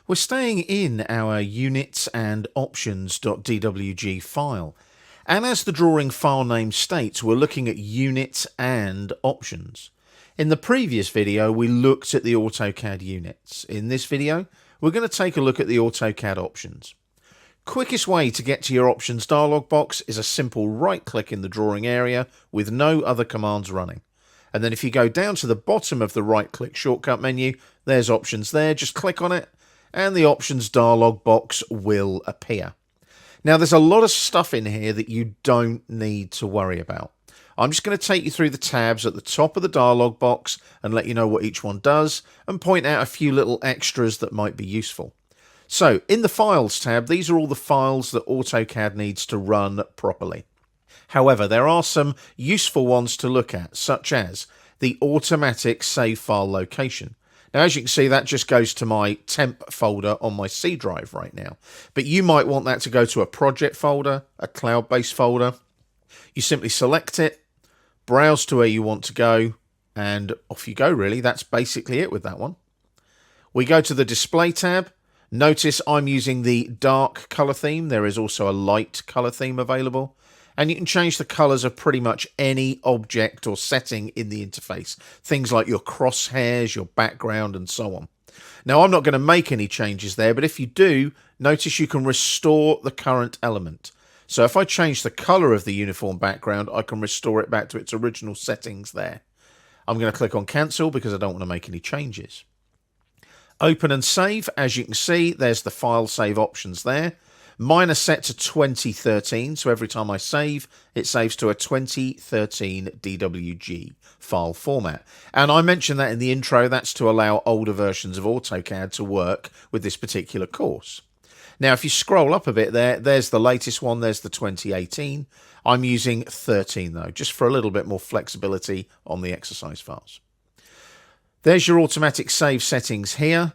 We're staying in our units and options.dwg file. And as the drawing file name states, we're looking at units and options. In the previous video, we looked at the AutoCAD units. In this video, we're going to take a look at the AutoCAD options. Quickest way to get to your options dialog box is a simple right click in the drawing area with no other commands running. And then if you go down to the bottom of the right click shortcut menu, there's options there. Just click on it and the options dialog box will appear. Now there's a lot of stuff in here that you don't need to worry about. I'm just going to take you through the tabs at the top of the dialog box and let you know what each one does and point out a few little extras that might be useful. So in the Files tab, these are all the files that AutoCAD needs to run properly. However, there are some useful ones to look at, such as the automatic save file location. Now, as you can see, that just goes to my temp folder on my C drive right now. But you might want that to go to a project folder, a cloud-based folder. You simply select it, browse to where you want to go, and off you go, really. That's basically it with that one. We go to the Display tab. Notice I'm using the dark color theme. There is also a light color theme available. And you can change the colors of pretty much any object or setting in the interface. Things like your crosshairs, your background, and so on. Now, I'm not going to make any changes there, but if you do, notice you can restore the current element. So if I change the color of the uniform background, I can restore it back to its original settings there. I'm going to click on cancel because I don't want to make any changes. Open and save. As you can see, there's the file save options there. Mine are set to 2013, so every time I save, it saves to a 2013 DWG file format. And I mentioned that in the intro, that's to allow older versions of AutoCAD to work with this particular course. Now, if you scroll up a bit there's the latest one, there's the 2018. I'm using 13 though, just for a little bit more flexibility on the exercise files. There's your automatic save settings here.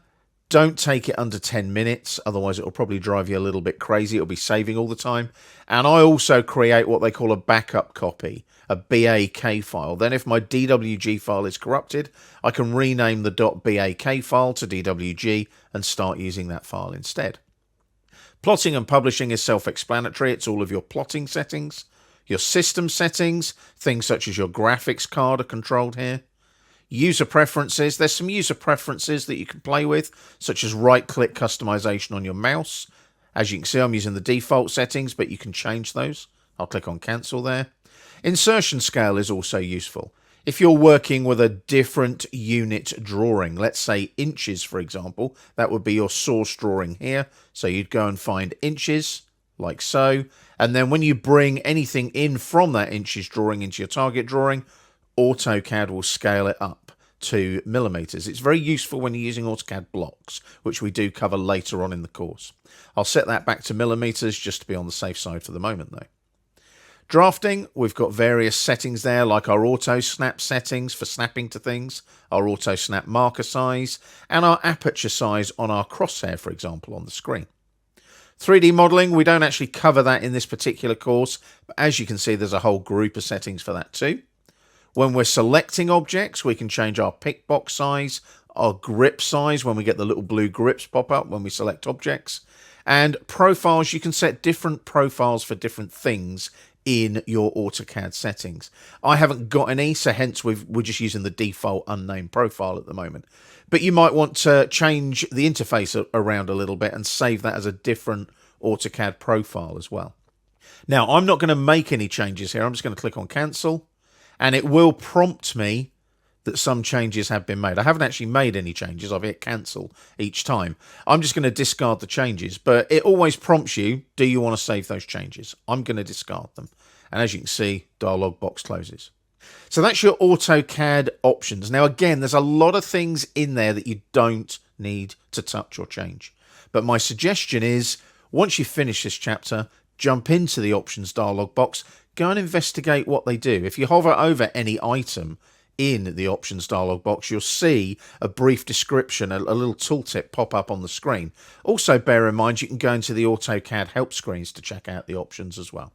Don't take it under 10 minutes, otherwise it will probably drive you a little bit crazy. It'll be saving all the time. And I also create what they call a backup copy, a BAK file. Then if my DWG file is corrupted, I can rename the .BAK file to DWG and start using that file instead. Plotting and publishing is self-explanatory. It's all of your plotting settings. Your system settings, things such as your graphics card are controlled here. User preferences, there's some user preferences that you can play with, such as right-click customization on your mouse. As you can see, I'm using the default settings, but you can change those. I'll click on cancel there. Insertion scale is also useful. If you're working with a different unit drawing, let's say inches, for example, that would be your source drawing here. So you'd go and find inches, like so. And then when you bring anything in from that inches drawing into your target drawing, AutoCAD will scale it up to millimeters. It's very useful when you're using AutoCAD blocks, which we do cover later on in the course. I'll set that back to millimeters just to be on the safe side for the moment though. Drafting, we've got various settings there, like our auto snap settings for snapping to things, our auto snap marker size, and our aperture size on our crosshair, for example, on the screen. 3D modeling, we don't actually cover that in this particular course, but as you can see, there's a whole group of settings for that too. When we're selecting objects, we can change our pick box size, our grip size when we get the little blue grips pop up when we select objects. And profiles, you can set different profiles for different things in your AutoCAD settings. I haven't got any, so hence we're just using the default unnamed profile at the moment. But you might want to change the interface around a little bit and save that as a different AutoCAD profile as well. Now, I'm not going to make any changes here. I'm just going to click on cancel. And it will prompt me that some changes have been made. I haven't actually made any changes. I've hit cancel each time. I'm just going to discard the changes. But it always prompts you, do you want to save those changes? I'm going to discard them. And as you can see, dialog box closes. So that's your AutoCAD options. Now, again, there's a lot of things in there that you don't need to touch or change. But my suggestion is, once you finish this chapter, jump into the options dialog box, go and investigate what they do. If you hover over any item in the options dialog box, you'll see a brief description, a little tooltip pop up on the screen. Also, bear in mind, you can go into the AutoCAD help screens to check out the options as well.